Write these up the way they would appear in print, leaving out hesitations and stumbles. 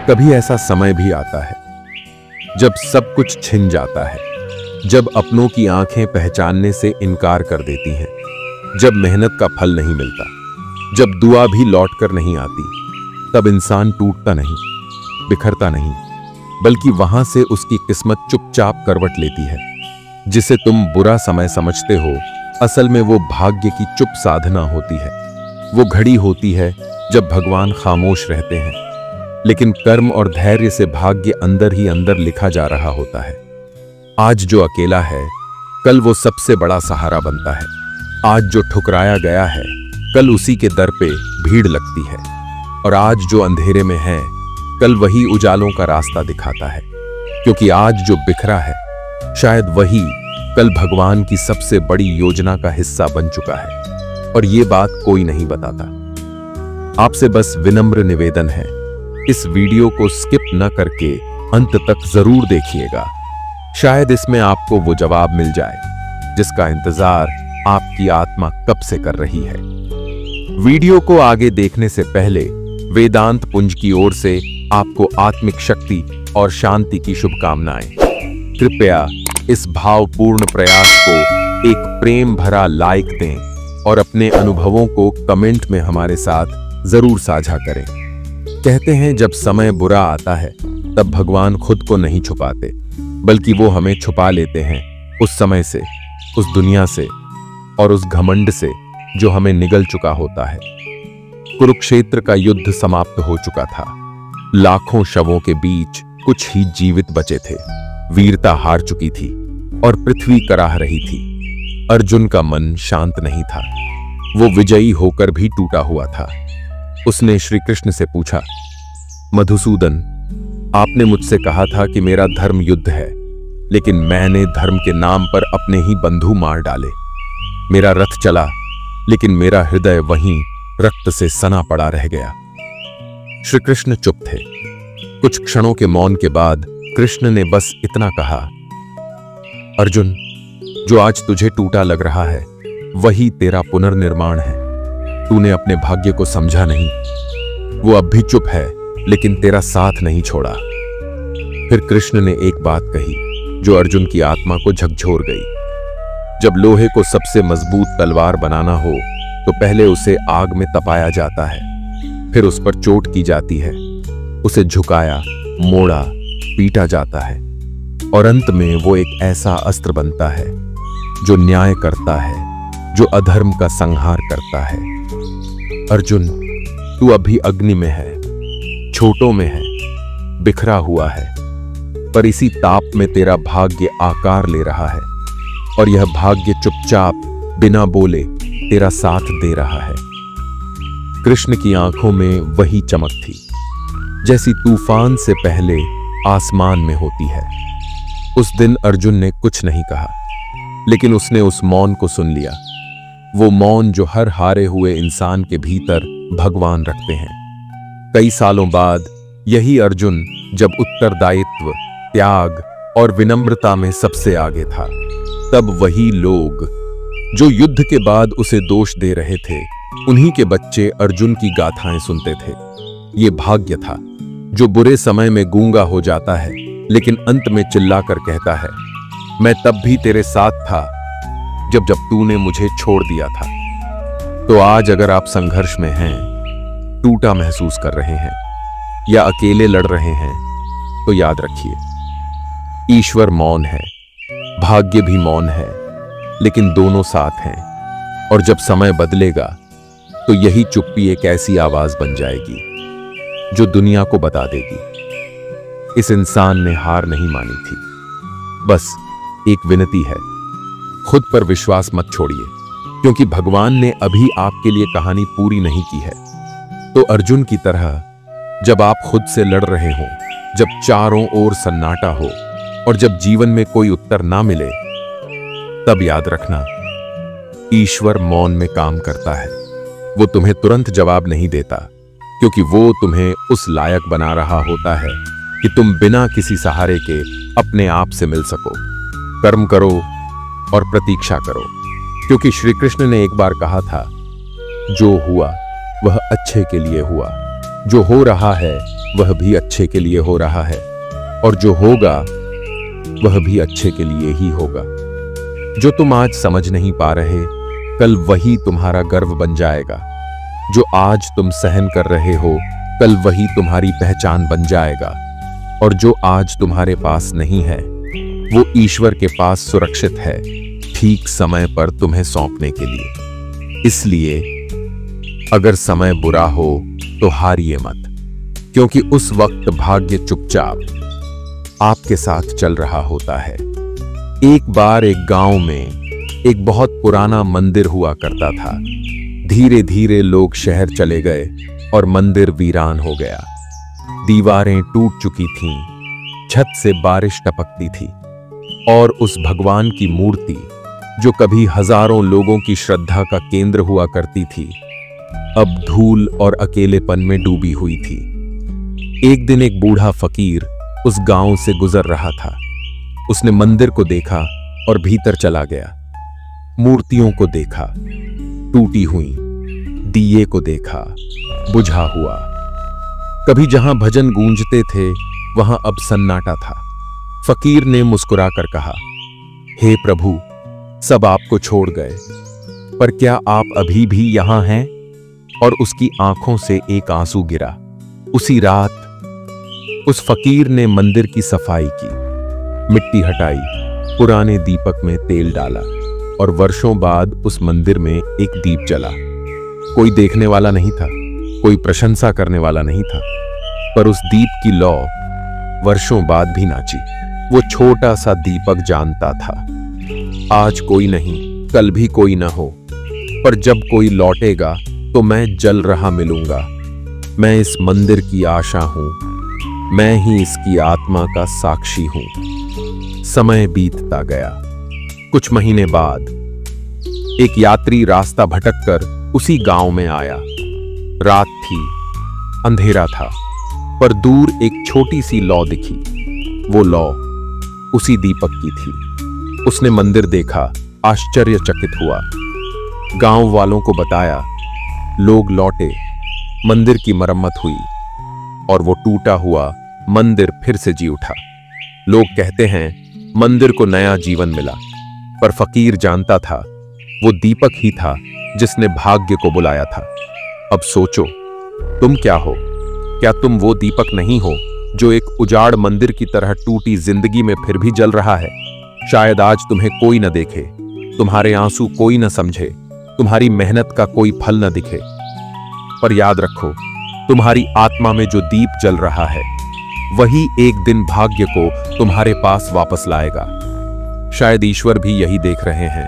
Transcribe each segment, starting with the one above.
कभी ऐसा समय भी आता है जब सब कुछ छिन जाता है, जब अपनों की आंखें पहचानने से इनकार कर देती हैं, जब मेहनत का फल नहीं मिलता, जब दुआ भी लौट कर नहीं आती। तब इंसान टूटता नहीं, बिखरता नहीं, बल्कि वहां से उसकी किस्मत चुपचाप करवट लेती है। जिसे तुम बुरा समय समझते हो, असल में वो भाग्य की चुप साधना होती है। वो घड़ी होती है जब भगवान खामोश रहते हैं, लेकिन कर्म और धैर्य से भाग्य अंदर ही अंदर लिखा जा रहा होता है। आज जो अकेला है, कल वो सबसे बड़ा सहारा बनता है। आज जो ठुकराया गया है, कल उसी के दर पे भीड़ लगती है। और आज जो अंधेरे में है, कल वही उजालों का रास्ता दिखाता है। क्योंकि आज जो बिखरा है, शायद वही कल भगवान की सबसे बड़ी योजना का हिस्सा बन चुका है। और ये बात कोई नहीं बताता। आपसे बस विनम्र निवेदन है, इस वीडियो को स्किप न करके अंत तक जरूर देखिएगा। शायद इसमें आपको वो जवाब मिल जाए जिसका इंतजार आपकी आत्मा कब से कर रही है। वीडियो को आगे देखने से पहले वेदांत पुंज की ओर से आपको आत्मिक शक्ति और शांति की शुभकामनाएं। कृपया इस भावपूर्ण प्रयास को एक प्रेम भरा लाइक दें और अपने अनुभवों को कमेंट में हमारे साथ जरूर साझा करें। कहते हैं जब समय बुरा आता है, तब भगवान खुद को नहीं छुपाते, बल्कि वो हमें छुपा लेते हैं उस समय से, उस दुनिया से और उस घमंड से जो हमें निगल चुका होता है। कुरुक्षेत्र का युद्ध समाप्त हो चुका था। लाखों शवों के बीच कुछ ही जीवित बचे थे। वीरता हार चुकी थी और पृथ्वी कराह रही थी। अर्जुन का मन शांत नहीं था। वो विजयी होकर भी टूटा हुआ था। उसने श्री कृष्ण से पूछा, मधुसूदन, आपने मुझसे कहा था कि मेरा धर्म युद्ध है, लेकिन मैंने धर्म के नाम पर अपने ही बंधु मार डाले। मेरा रथ चला, लेकिन मेरा हृदय वहीं रक्त से सना पड़ा रह गया। श्री कृष्ण चुप थे। कुछ क्षणों के मौन के बाद कृष्ण ने बस इतना कहा, अर्जुन, जो आज तुझे टूटा लग रहा है, वही तेरा पुनर्निर्माण है। तूने अपने भाग्य को समझा नहीं। वो अब भी चुप है, लेकिन तेरा साथ नहीं छोड़ा। फिर कृष्ण ने एक बात कही जो अर्जुन की आत्मा को झकझोर गई। जब लोहे को सबसे मजबूत तलवार बनाना हो, तो पहले उसे आग में तपाया जाता है, फिर उस पर चोट की जाती है, उसे झुकाया, मोड़ा, पीटा जाता है, और अंत में वो एक ऐसा अस्त्र बनता है जो न्याय करता है, जो अधर्म का संहार करता है। अर्जुन, तू अभी अग्नि में है, छोटों में है, बिखरा हुआ है, पर इसी ताप में तेरा भाग्य आकार ले रहा है, और यह भाग्य चुपचाप बिना बोले तेरा साथ दे रहा है। कृष्ण की आंखों में वही चमक थी जैसी तूफान से पहले आसमान में होती है। उस दिन अर्जुन ने कुछ नहीं कहा, लेकिन उसने उस मौन को सुन लिया। वो मौन जो हर हारे हुए इंसान के भीतर भगवान रखते हैं। कई सालों बाद यही अर्जुन, जब उत्तरदायित्व, त्याग और विनम्रता में सबसे आगे था, तब वही लोग जो युद्ध के बाद उसे दोष दे रहे थे, उन्हीं के बच्चे अर्जुन की गाथाएं सुनते थे। ये भाग्य था जो बुरे समय में गूंगा हो जाता है, लेकिन अंत में चिल्लाकर कहता है, मैं तब भी तेरे साथ था जब तूने मुझे छोड़ दिया था। तो आज अगर आप संघर्ष में हैं, टूटा महसूस कर रहे हैं या अकेले लड़ रहे हैं, तो याद रखिए, ईश्वर मौन है, भाग्य भी मौन है, लेकिन दोनों साथ हैं। और जब समय बदलेगा, तो यही चुप्पी एक ऐसी आवाज बन जाएगी जो दुनिया को बता देगी, इस इंसान ने हार नहीं मानी थी। बस एक विनती है, खुद पर विश्वास मत छोड़िए, क्योंकि भगवान ने अभी आपके लिए कहानी पूरी नहीं की है। तो अर्जुन की तरह जब आप खुद से लड़ रहे हो, जब चारों ओर सन्नाटा हो और जब जीवन में कोई उत्तर ना मिले, तब याद रखना, ईश्वर मौन में काम करता है। वो तुम्हें तुरंत जवाब नहीं देता, क्योंकि वो तुम्हें उस लायक बना रहा होता है कि तुम बिना किसी सहारे के अपने आप से मिल सको। कर्म करो और प्रतीक्षा करो, क्योंकि श्री कृष्ण ने एक बार कहा था, जो हुआ वह अच्छे के लिए हुआ। जो हो रहा है वह भी अच्छे के लिए हो रहा है, और जो होगा वह भी अच्छे के लिए ही होगा। जो तुम आज समझ नहीं पा रहे, कल वही तुम्हारा गर्व बन जाएगा। जो आज तुम सहन कर रहे हो, कल वही तुम्हारी पहचान बन जाएगा। और जो आज तुम्हारे पास नहीं है, वो ईश्वर के पास सुरक्षित है, ठीक समय पर तुम्हें सौंपने के लिए। इसलिए अगर समय बुरा हो तो हारिए मत, क्योंकि उस वक्त भाग्य चुपचाप आपके साथ चल रहा होता है। एक बार एक गांव में एक बहुत पुराना मंदिर हुआ करता था। धीरे धीरे लोग शहर चले गए और मंदिर वीरान हो गया। दीवारें टूट चुकी थीं, छत से बारिश टपकती थी, और उस भगवान की मूर्ति जो कभी हजारों लोगों की श्रद्धा का केंद्र हुआ करती थी, अब धूल और अकेलेपन में डूबी हुई थी। एक दिन एक बूढ़ा फकीर उस गांव से गुजर रहा था। उसने मंदिर को देखा और भीतर चला गया। मूर्तियों को देखा, टूटी हुई, दिए को देखा, बुझा हुआ। कभी जहां भजन गूंजते थे, वहां अब सन्नाटा था। फकीर ने मुस्कुराकर कहा, हे प्रभु, सब आपको छोड़ गए, पर क्या आप अभी भी यहां हैं? और उसकी आंखों से एक आंसू गिरा। उसी रात उस फकीर ने मंदिर की सफाई की, मिट्टी हटाई, पुराने दीपक में तेल डाला, और वर्षों बाद उस मंदिर में एक दीप जला। कोई देखने वाला नहीं था, कोई प्रशंसा करने वाला नहीं था, पर उस दीप की लौ वर्षों बाद भी नाची। वो छोटा सा दीपक जानता था, आज कोई नहीं, कल भी कोई ना हो, पर जब कोई लौटेगा तो मैं जल रहा मिलूंगा। मैं इस मंदिर की आशा हूं, मैं ही इसकी आत्मा का साक्षी हूं। समय बीतता गया। कुछ महीने बाद एक यात्री रास्ता भटककर उसी गांव में आया। रात थी, अंधेरा था, पर दूर एक छोटी सी लौ दिखी। वो लौ उसी दीपक की थी। उसने मंदिर देखा, आश्चर्यचकित हुआ, गांव वालों को बताया, लोग लौटे, मंदिर की मरम्मत हुई, और वो टूटा हुआ मंदिर फिर से जी उठा। लोग कहते हैं मंदिर को नया जीवन मिला, पर फकीर जानता था वो दीपक ही था जिसने भाग्य को बुलाया था। अब सोचो, तुम क्या हो? क्या तुम वो दीपक नहीं हो जो एक उजाड़ मंदिर की तरह टूटी जिंदगी में फिर भी जल रहा है? शायद आज तुम्हें कोई न देखे, तुम्हारे आंसू कोई न समझे, तुम्हारी मेहनत का कोई फल न दिखे, पर याद रखो, तुम्हारी आत्मा में जो दीप जल रहा है, वही एक दिन भाग्य को तुम्हारे पास वापस लाएगा। शायद ईश्वर भी यही देख रहे हैं।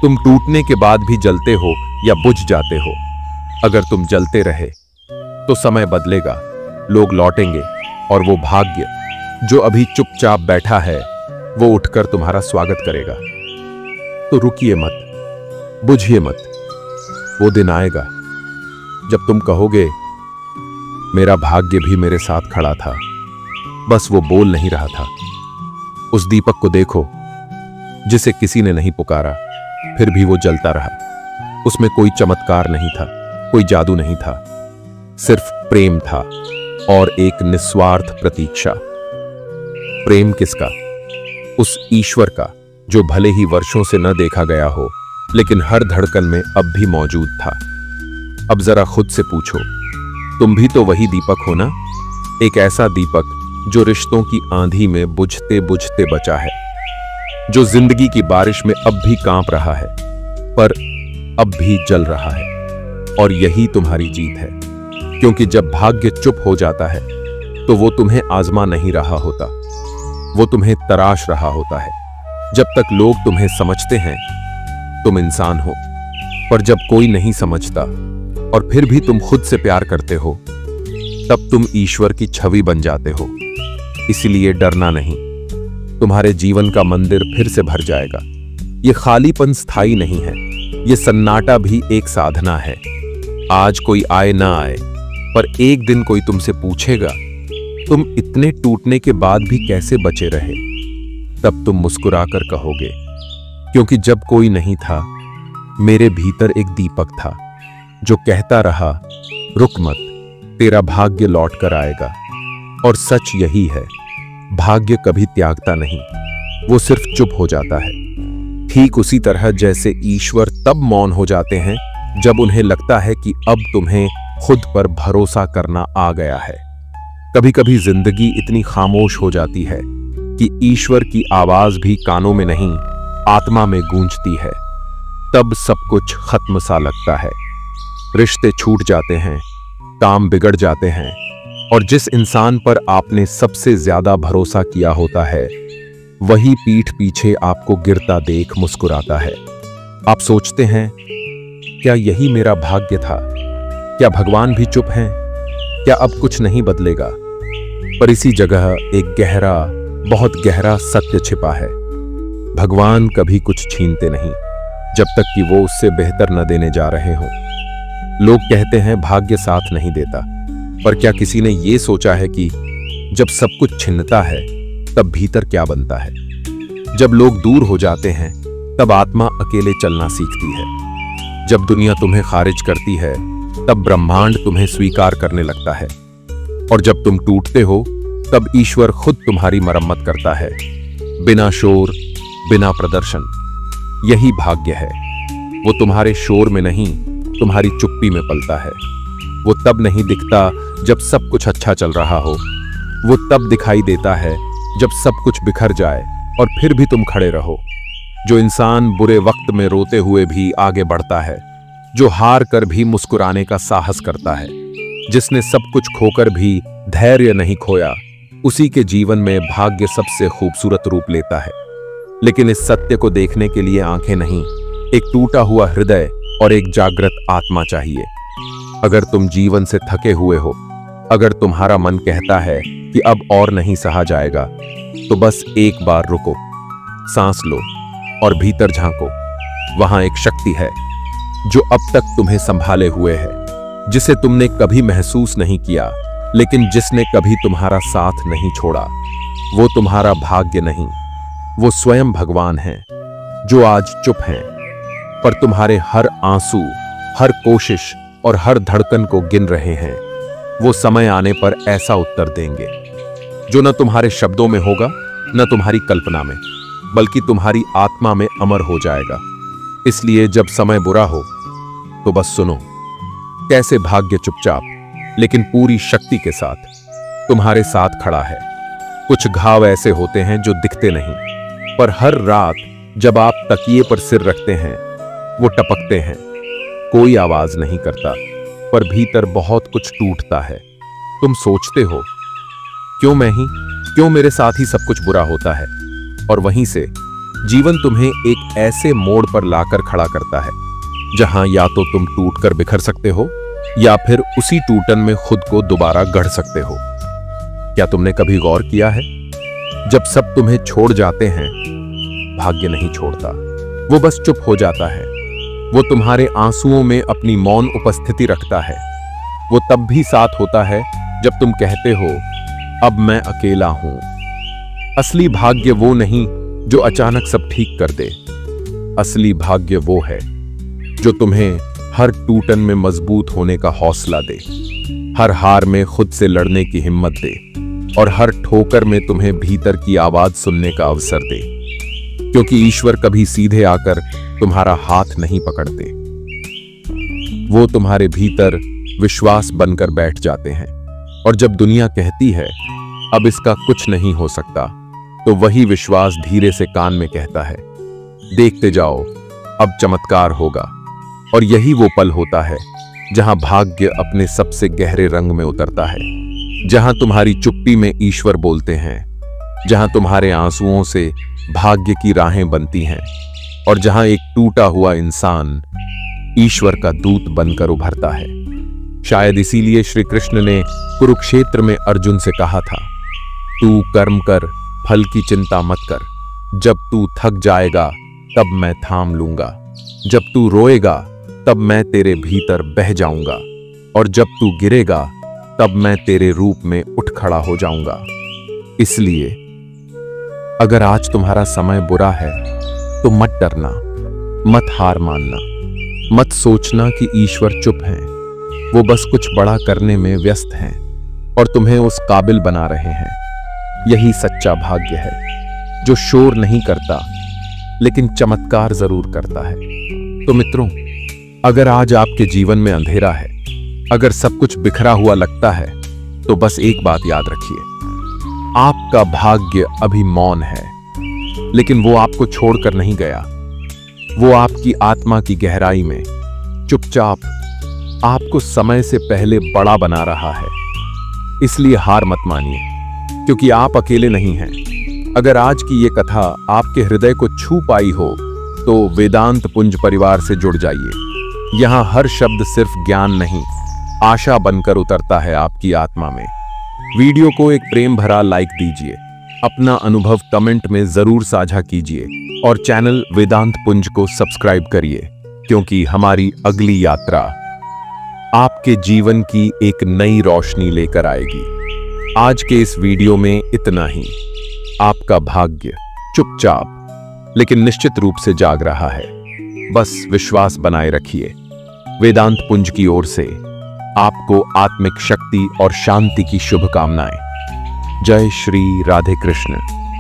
तुम टूटने के बाद भी जलते हो या बुझ जाते हो। अगर तुम जलते रहे तो समय बदलेगा, लोग लौटेंगे, और वो भाग्य जो अभी चुपचाप बैठा है, वो उठकर तुम्हारा स्वागत करेगा। तो रुकिए मत, बुझिए मत। वो दिन आएगा जब तुम कहोगे, मेरा भाग्य भी मेरे साथ खड़ा था, बस वो बोल नहीं रहा था। उस दीपक को देखो जिसे किसी ने नहीं पुकारा, फिर भी वो जलता रहा। उसमें कोई चमत्कार नहीं था, कोई जादू नहीं था, सिर्फ प्रेम था और एक निस्वार्थ प्रतीक्षा। प्रेम किसका? उस ईश्वर का जो भले ही वर्षों से न देखा गया हो, लेकिन हर धड़कन में अब भी मौजूद था। अब जरा खुद से पूछो, तुम भी तो वही दीपक हो ना? एक ऐसा दीपक जो रिश्तों की आंधी में बुझते बुझते बचा है, जो जिंदगी की बारिश में अब भी कांप रहा है, पर अब भी जल रहा है। और यही तुम्हारी जीत है, क्योंकि जब भाग्य चुप हो जाता है तो वो तुम्हें आजमा नहीं रहा होता, वो तुम्हें तराश रहा होता है। जब तक लोग तुम्हें समझते हैं तुम इंसान हो, पर जब कोई नहीं समझता और फिर भी तुम खुद से प्यार करते हो, तब तुम ईश्वर की छवि बन जाते हो। इसलिए डरना नहीं, तुम्हारे जीवन का मंदिर फिर से भर जाएगा। ये खालीपन स्थायी नहीं है, ये सन्नाटा भी एक साधना है। आज कोई आए ना आए, पर एक दिन कोई तुमसे पूछेगा, तुम इतने टूटने के बाद भी कैसे बचे रहे? तब तुम मुस्कुराकर कहोगे, क्योंकि जब कोई नहीं था, मेरे भीतर एक दीपक था, जो कहता रहा रुक मत, तेरा भाग्य लौट कर आएगा। और सच यही है, भाग्य कभी त्यागता नहीं, वो सिर्फ चुप हो जाता है। ठीक उसी तरह जैसे ईश्वर तब मौन हो जाते हैं जब उन्हें लगता है कि अब तुम्हें खुद पर भरोसा करना आ गया है। कभी कभी जिंदगी इतनी खामोश हो जाती है कि ईश्वर की आवाज भी कानों में नहीं, आत्मा में गूंजती है। तब सब कुछ खत्म सा लगता है। रिश्ते छूट जाते हैं, काम बिगड़ जाते हैं, और जिस इंसान पर आपने सबसे ज्यादा भरोसा किया होता है वही पीठ पीछे आपको गिरता देख मुस्कुराता है। आप सोचते हैं, क्या यही मेरा भाग्य था? क्या भगवान भी चुप हैं? क्या अब कुछ नहीं बदलेगा? पर इसी जगह एक गहरा, बहुत गहरा सत्य छिपा है। भगवान कभी कुछ छीनते नहीं जब तक कि वो उससे बेहतर न देने जा रहे हों। लोग कहते हैं भाग्य साथ नहीं देता, पर क्या किसी ने ये सोचा है कि जब सब कुछ छिनता है तब भीतर क्या बनता है? जब लोग दूर हो जाते हैं तब आत्मा अकेले चलना सीखती है। जब दुनिया तुम्हें खारिज करती है तब ब्रह्मांड तुम्हें स्वीकार करने लगता है। और जब तुम टूटते हो तब ईश्वर खुद तुम्हारी मरम्मत करता है, बिना शोर, बिना प्रदर्शन। यही भाग्य है। वो तुम्हारे शोर में नहीं, तुम्हारी चुप्पी में पलता है। वो तब नहीं दिखता जब सब कुछ अच्छा चल रहा हो, वो तब दिखाई देता है जब सब कुछ बिखर जाए और फिर भी तुम खड़े रहो। जो इंसान बुरे वक्त में रोते हुए भी आगे बढ़ता है, जो हार कर भी मुस्कुराने का साहस करता है, जिसने सब कुछ खोकर भी धैर्य नहीं खोया, उसी के जीवन में भाग्य सबसे खूबसूरत रूप लेता है। लेकिन इस सत्य को देखने के लिए आंखें नहीं, एक टूटा हुआ हृदय और एक जागृत आत्मा चाहिए। अगर तुम जीवन से थके हुए हो, अगर तुम्हारा मन कहता है कि अब और नहीं सहा जाएगा, तो बस एक बार रुको, सांस लो और भीतर झांको। वहां एक शक्ति है जो अब तक तुम्हें संभाले हुए है, जिसे तुमने कभी महसूस नहीं किया, लेकिन जिसने कभी तुम्हारा साथ नहीं छोड़ा। वो तुम्हारा भाग्य नहीं, वो स्वयं भगवान है, जो आज चुप हैं, पर तुम्हारे हर आंसू, हर कोशिश और हर धड़कन को गिन रहे हैं। वो समय आने पर ऐसा उत्तर देंगे जो न तुम्हारे शब्दों में होगा, न तुम्हारी कल्पना में, बल्कि तुम्हारी आत्मा में अमर हो जाएगा। इसलिए जब समय बुरा हो तो बस सुनो, कैसे भाग्य चुपचाप लेकिन पूरी शक्ति के साथ तुम्हारे साथ खड़ा है। कुछ घाव ऐसे होते हैं जो दिखते नहीं, पर हर रात जब आप तकिए पर सिर रखते हैं वो टपकते हैं। कोई आवाज नहीं करता, पर भीतर बहुत कुछ टूटता है। तुम सोचते हो, क्यों मैं ही, क्यों मेरे साथ ही सब कुछ बुरा होता है? और वहीं से जीवन तुम्हें एक ऐसे मोड़ पर लाकर खड़ा करता है जहां या तो तुम टूटकर बिखर सकते हो या फिर उसी टूटन में खुद को दोबारा गढ़ सकते हो। क्या तुमने कभी गौर किया है, जब सब तुम्हें छोड़ जाते हैं, भाग्य नहीं छोड़ता, वो बस चुप हो जाता है। वो तुम्हारे आंसुओं में अपनी मौन उपस्थिति रखता है। वो तब भी साथ होता है जब तुम कहते हो अब मैं अकेला हूं। असली भाग्य वो नहीं जो अचानक सब ठीक कर दे। असली भाग्य वो है जो तुम्हें हर टूटन में मजबूत होने का हौसला दे, हर हार में खुद से लड़ने की हिम्मत दे, और हर ठोकर में तुम्हें भीतर की आवाज सुनने का अवसर दे। क्योंकि ईश्वर कभी सीधे आकर तुम्हारा हाथ नहीं पकड़ते, वो तुम्हारे भीतर विश्वास बनकर बैठ जाते हैं। और जब दुनिया कहती है अब इसका कुछ नहीं हो सकता, तो वही विश्वास धीरे से कान में कहता है, देखते जाओ, अब चमत्कार होगा। और यही वो पल होता है जहां भाग्य अपने सबसे गहरे रंग में उतरता है, जहां तुम्हारी चुप्पी में ईश्वर बोलते हैं, जहां तुम्हारे आंसुओं से भाग्य की राहें बनती हैं, और जहां एक टूटा हुआ इंसान ईश्वर का दूत बनकर उभरता है। शायद इसीलिए श्री कृष्ण ने कुरुक्षेत्र में अर्जुन से कहा था, तू कर्म कर, फल की चिंता मत कर। जब तू थक जाएगा तब मैं थाम लूंगा, जब तू रोएगा तब मैं तेरे भीतर बह जाऊंगा, और जब तू गिरेगा तब मैं तेरे रूप में उठ खड़ा हो जाऊंगा। इसलिए अगर आज तुम्हारा समय बुरा है तो मत डरना, मत हार मानना, मत सोचना कि ईश्वर चुप हैं, वो बस कुछ बड़ा करने में व्यस्त हैं और तुम्हें उस काबिल बना रहे हैं। यही सच्चा भाग्य है, जो शोर नहीं करता लेकिन चमत्कार जरूर करता है। तो मित्रों, अगर आज आपके जीवन में अंधेरा है, अगर सब कुछ बिखरा हुआ लगता है, तो बस एक बात याद रखिए, आपका भाग्य अभी मौन है, लेकिन वो आपको छोड़कर नहीं गया। वो आपकी आत्मा की गहराई में चुपचाप आपको समय से पहले बड़ा बना रहा है। इसलिए हार मत मानिए, क्योंकि आप अकेले नहीं हैं। अगर आज की ये कथा आपके हृदय को छू पाई हो, तो वेदांत पुंज परिवार से जुड़ जाइए। यहां हर शब्द सिर्फ ज्ञान नहीं, आशा बनकर उतरता है आपकी आत्मा में। वीडियो को एक प्रेम भरा लाइक दीजिए, अपना अनुभव कमेंट में जरूर साझा कीजिए और चैनल वेदांत पुंज को सब्सक्राइब करिए, क्योंकि हमारी अगली यात्रा आपके जीवन की एक नई रोशनी लेकर आएगी। आज के इस वीडियो में इतना ही। आपका भाग्य चुपचाप लेकिन निश्चित रूप से जाग रहा है। बस विश्वास बनाए रखिए। वेदांत पुंज की ओर से आपको आत्मिक शक्ति और शांति की शुभकामनाएं। जय श्री राधे कृष्ण।